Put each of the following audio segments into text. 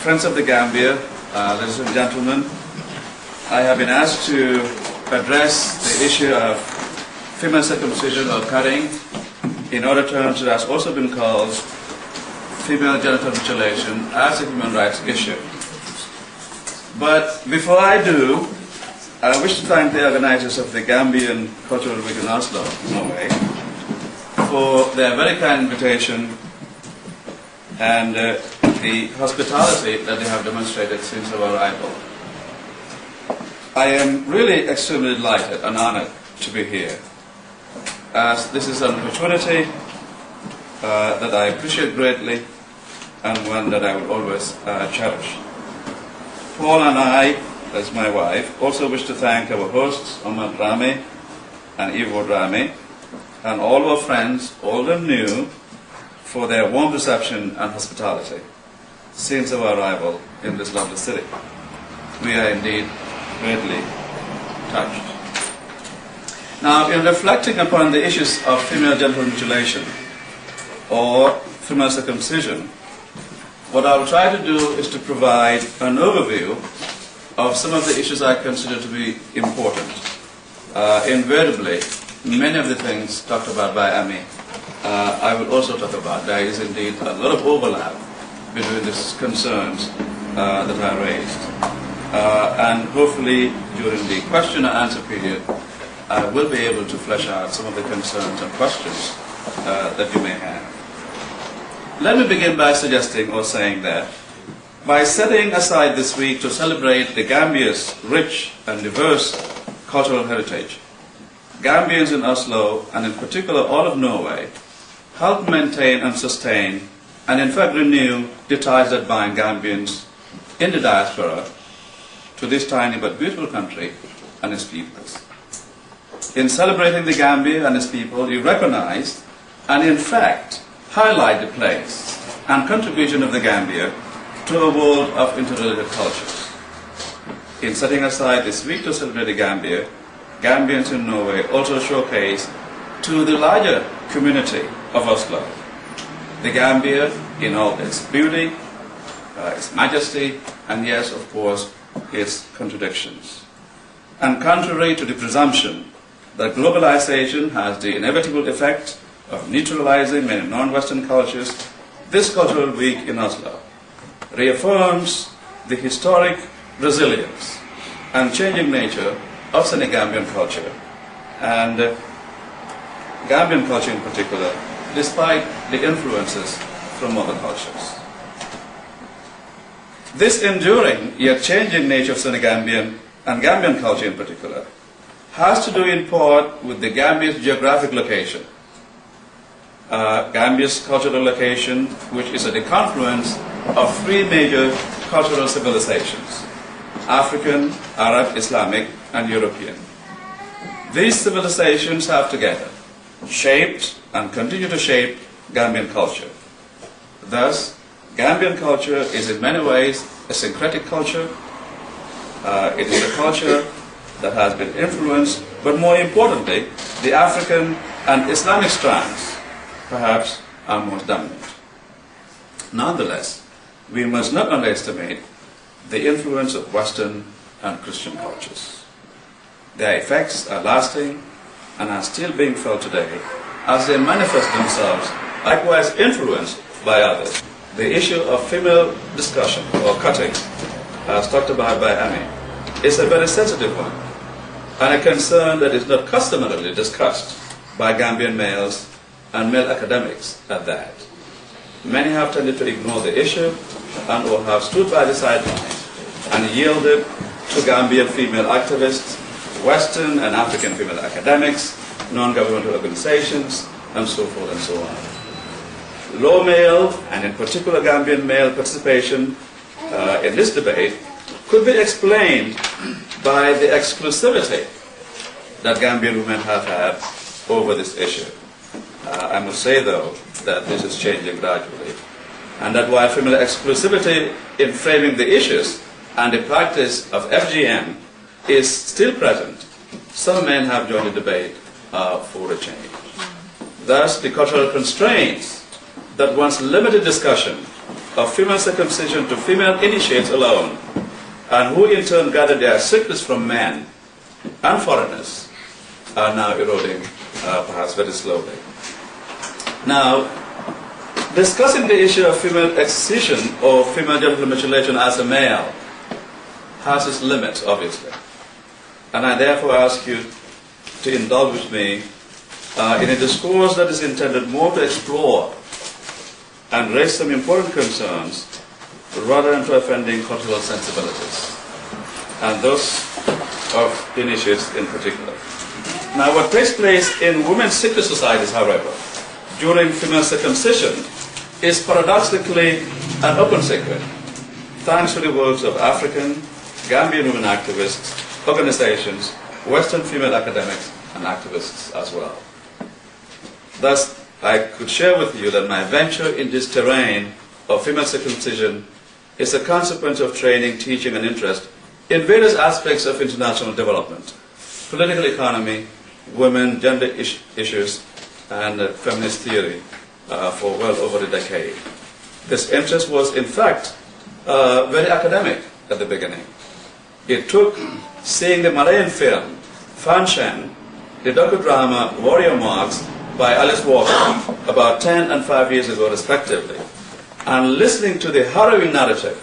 Friends of the Gambia, ladies and gentlemen, I have been asked to address the issue of female circumcision or cutting in other terms it has also been called female genital mutilation as a human rights issue. But before I do, I wish to thank the organizers of the Gambian Cultural Week in Oslo, Norway, for their very kind invitation and the hospitality that they have demonstrated since our arrival. I am really extremely delighted and honored to be here, as this is an opportunity that I appreciate greatly and one that I will always cherish. Paul and I, as my wife, also wish to thank our hosts, Omar Rami and Ivo Rami, and all our friends, old and new, for their warm reception and hospitality since our arrival in this lovely city. We are indeed greatly touched. Now, in reflecting upon the issues of female genital mutilation or female circumcision, what I will try to do is to provide an overview of some of the issues I consider to be important. Invariably, many of the things talked about by Amy, I will also talk about. There is indeed a lot of overlap between these concerns that I raised. And hopefully, during the question and answer period, I will be able to flesh out some of the concerns and questions that you may have. Let me begin by suggesting or saying that by setting aside this week to celebrate the Gambia's rich and diverse cultural heritage, Gambians in Oslo, and in particular all of Norway, help maintain and sustain, and in fact renew, the ties that bind Gambians in the diaspora to this tiny but beautiful country and its peoples. In celebrating the Gambia and its people, you recognize and in fact highlight the place and contribution of the Gambia to a world of interrelated cultures. In setting aside this week to celebrate the Gambia, Gambians in Norway also showcase to the larger community of Oslo the Gambia in all its beauty, its majesty, and yes, of course, its contradictions. And contrary to the presumption that globalization has the inevitable effect of neutralizing many non-Western cultures, this Cultural Week in Oslo reaffirms the historic resilience and changing nature of Senegambian culture, and Gambian culture in particular, despite the influences from other cultures. This enduring yet changing nature of Senegambian and Gambian culture in particular has to do in part with the Gambia's geographic location. Gambia's cultural location, which is at the confluence of three major cultural civilizations: African, Arab, Islamic, and European. These civilizations have together shaped and continue to shape Gambian culture. Thus, Gambian culture is in many ways a syncretic culture. It is a culture that has been influenced, but more importantly, the African and Islamic strands perhaps are most dominant. Nonetheless, we must not underestimate the influence of Western and Christian cultures. Their effects are lasting and are still being felt today as they manifest themselves, likewise influenced by others. The issue of female discussion or cutting, as talked about by Amy, is a very sensitive one and a concern that is not customarily discussed by Gambian males and male academics at that. Many have tended to ignore the issue and or have stood by the sidelines and yielded to Gambian female activists, Western and African female academics, non-governmental organizations, and so forth and so on. Low male, and in particular Gambian male participation in this debate could be explained by the exclusivity that Gambian women have had over this issue. I must say, though, that this is changing gradually, and that while female exclusivity in framing the issues and the practice of FGM is still present, some men have joined the debate for a change. Thus, the cultural constraints that once limited discussion of female circumcision to female initiates alone, and who in turn gather their secrets from men and foreigners, are now eroding, perhaps very slowly. Now, discussing the issue of female excision or female genital mutilation as a male has its limits, obviously. And I therefore ask you to indulge with me in a discourse that is intended more to explore and raise some important concerns rather than to offending cultural sensibilities, and those of initiates in particular. Now, what takes place in women's secret societies, however, during female circumcision is paradoxically an open secret, thanks to the works of African, Gambian women activists, organizations, Western female academics, and activists as well. Thus, I could share with you that my venture in this terrain of female circumcision is a consequence of training, teaching, and interest in various aspects of international development, political economy, women, gender issues, and feminist theory for well over a decade. This interest was, in fact, very academic at the beginning. It took seeing the Malayan film, Fan Shen, the docudrama Warrior Marks by Alice Walker, about 10 and 5 years ago respectively, and listening to the harrowing narrative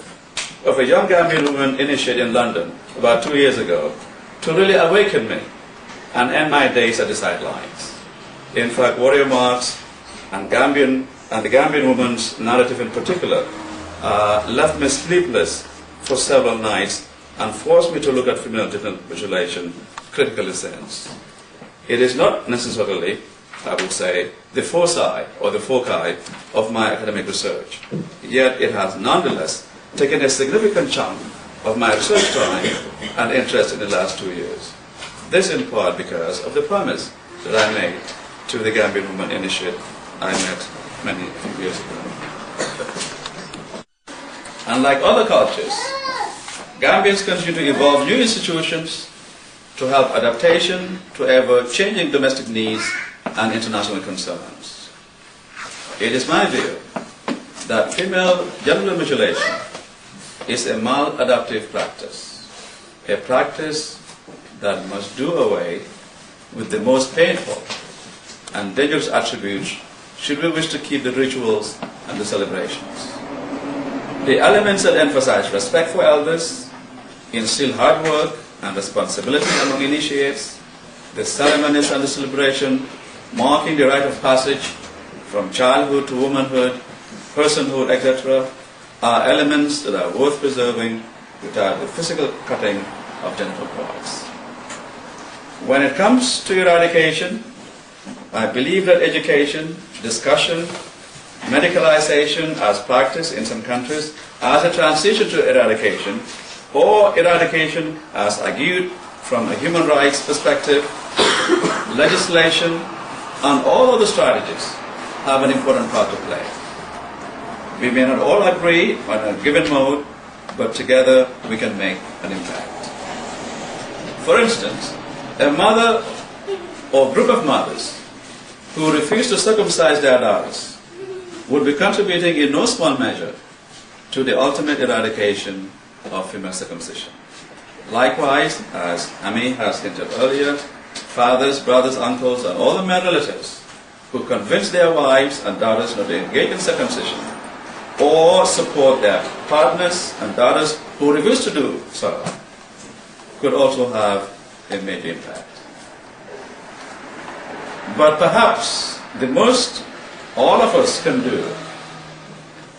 of a young Gambian woman initiate in London about 2 years ago to really awaken me and end my days at the sidelines. In fact, Warrior Marks and the Gambian woman's narrative in particular left me sleepless for several nights and forced me to look at female genital mutilation critically since. It is not necessarily, I would say, the foci or the foci of my academic research, yet it has nonetheless taken a significant chunk of my research time and interest in the last 2 years. This in part because of the promise that I made to the Gambian woman initiate I met many years ago. Unlike other cultures, Gambians continue to evolve new institutions to help adaptation to ever-changing domestic needs and international concerns. It is my view that female genital mutilation is a maladaptive practice, a practice that must do away with the most painful and dangerous attributes should we wish to keep the rituals and the celebrations. The elements that emphasize respect for elders, instill hard work and responsibility among initiates, the ceremonies and the celebration marking the rite of passage from childhood to womanhood, personhood, etc., are elements that are worth preserving without the physical cutting of genital parts. When it comes to eradication, I believe that education, discussion, medicalization as practiced in some countries as a transition to eradication, or eradication as argued from a human rights perspective, legislation, and all other strategies have an important part to play. We may not all agree on a given mode, but together we can make an impact. For instance, a mother or group of mothers who refuse to circumcise their daughters would be contributing in no small measure to the ultimate eradication of female circumcision. Likewise, as Ami has hinted earlier, fathers, brothers, uncles, and all the male relatives who convince their wives and daughters not to engage in circumcision or support their partners and daughters who refuse to do so could also have a major impact. But perhaps the most all of us can do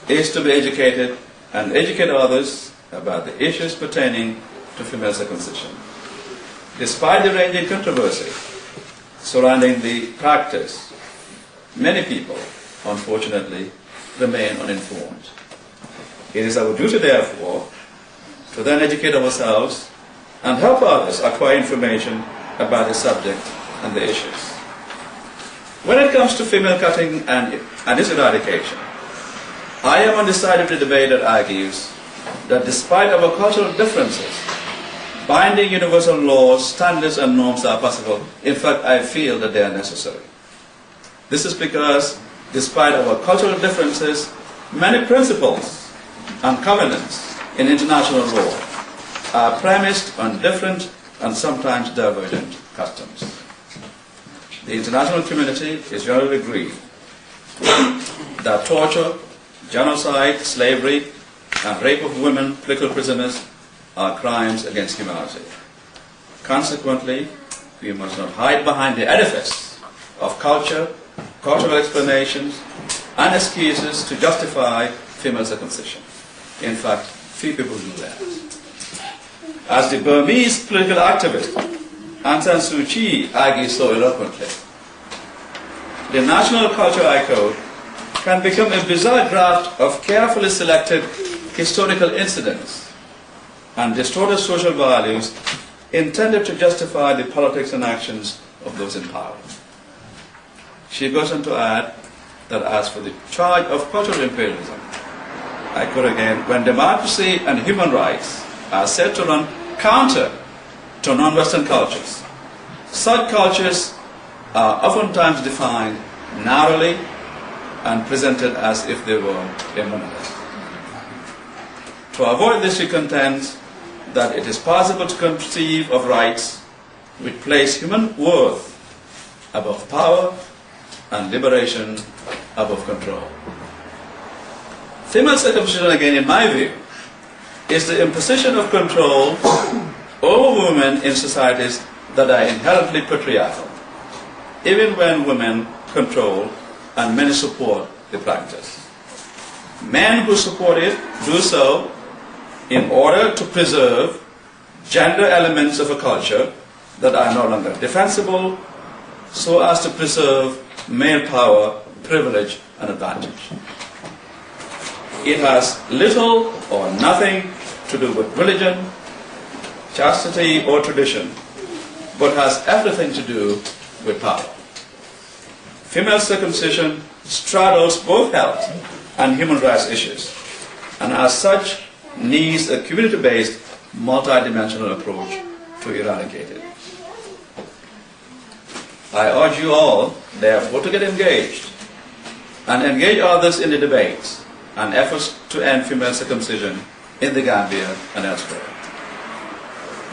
is to be educated and educate others about the issues pertaining to female circumcision. Despite the raging controversy surrounding the practice, many people, unfortunately, remain uninformed. It is our duty, therefore, to then educate ourselves and help others acquire information about the subject and the issues. When it comes to female cutting and its eradication, I am on the side of the debate that argues that despite our cultural differences, binding universal laws, standards, and norms are possible. In fact, I feel that they are necessary. This is because, despite our cultural differences, many principles and covenants in international law are premised on different and sometimes divergent customs. The international community is generally agreed that torture, genocide, slavery, and rape of women, political prisoners, are crimes against humanity. Consequently, we must not hide behind the edifice of culture, cultural explanations, and excuses to justify female circumcision. In fact, few people do that. As the Burmese political activist Aung San Suu Kyi argues so eloquently, the National Culture Code can become a bizarre graft of carefully selected historical incidents and distorted social values intended to justify the politics and actions of those in power. She goes on to add that as for the charge of cultural imperialism, I quote again, when democracy and human rights are said to run counter to non-Western cultures, such cultures are oftentimes defined narrowly and presented as if they were a monolith. To avoid this, she contends that it is possible to conceive of rights which place human worth above power and liberation above control. Female circumcision, again, in my view, is the imposition of control over women in societies that are inherently patriarchal, even when women control and many support the practice. Men who support it do so in order to preserve gender elements of a culture that are no longer defensible, so as to preserve male power, privilege, and advantage. It has little or nothing to do with religion, chastity, or tradition, but has everything to do with power. Female circumcision straddles both health and human rights issues, and as such needs a community-based, multi-dimensional approach to eradicate it. I urge you all, therefore, to get engaged and engage others in the debates and efforts to end female circumcision in the Gambia and elsewhere.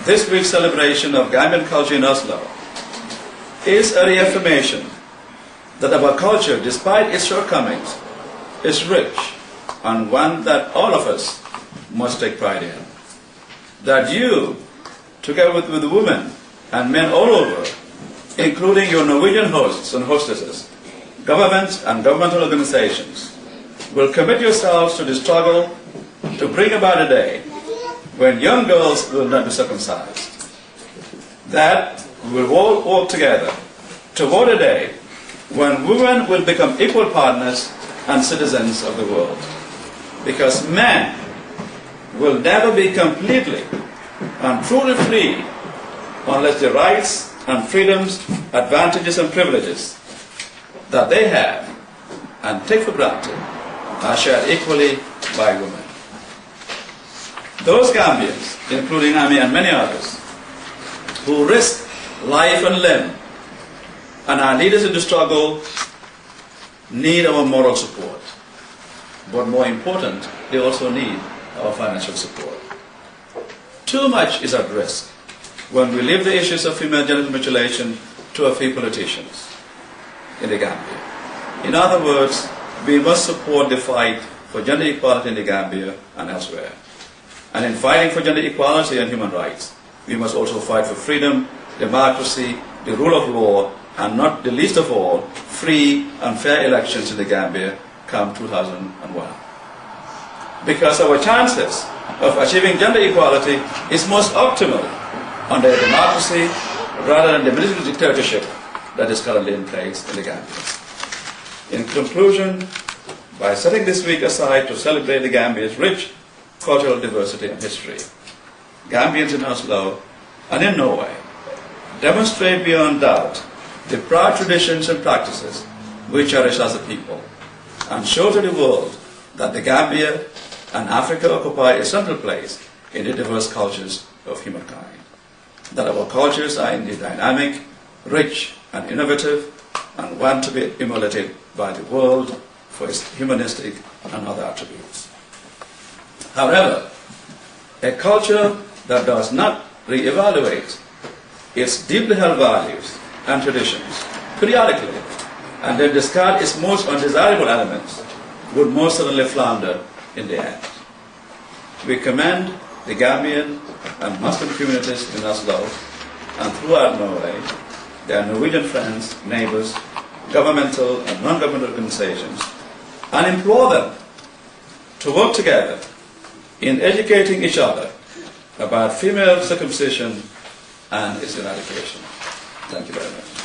This week's celebration of Gambian culture in Oslo is a reaffirmation that our culture, despite its shortcomings, is rich and one that all of us must take pride in. That you, together with women and men all over, including your Norwegian hosts and hostesses, governments and governmental organizations, will commit yourselves to the struggle to bring about a day when young girls will not be circumcised. That we will all work together toward a day when women will become equal partners and citizens of the world. Because men will never be completely and truly free unless the rights and freedoms, advantages and privileges that they have and take for granted are shared equally by women. Those Gambians, including Ami and many others, who risk life and limb and are leaders in the struggle, need our moral support. But more important, they also need our financial support. Too much is at risk when we leave the issues of female genital mutilation to a few politicians in the Gambia. In other words, we must support the fight for gender equality in the Gambia and elsewhere. And in fighting for gender equality and human rights, we must also fight for freedom, democracy, the rule of law, and not the least of all, free and fair elections in the Gambia come 2001. Because our chances of achieving gender equality is most optimal under a democracy rather than the military dictatorship that is currently in place in the Gambia. In conclusion, by setting this week aside to celebrate the Gambia's rich cultural diversity and history, Gambians in Oslo and in Norway demonstrate beyond doubt the proud traditions and practices we cherish as a people, and show to the world that the Gambia and Africa occupy a central place in the diverse cultures of humankind. That our cultures are indeed dynamic, rich and innovative, and want to be emulated by the world for its humanistic and other attributes. However, a culture that does not re-evaluate its deeply held values and traditions periodically and then discard its most undesirable elements would most certainly flounder in the end. We commend the Gambian and Muslim communities in Oslo and throughout Norway, their Norwegian friends, neighbors, governmental and non-governmental organizations, and implore them to work together in educating each other about female circumcision and its eradication. Thank you very much.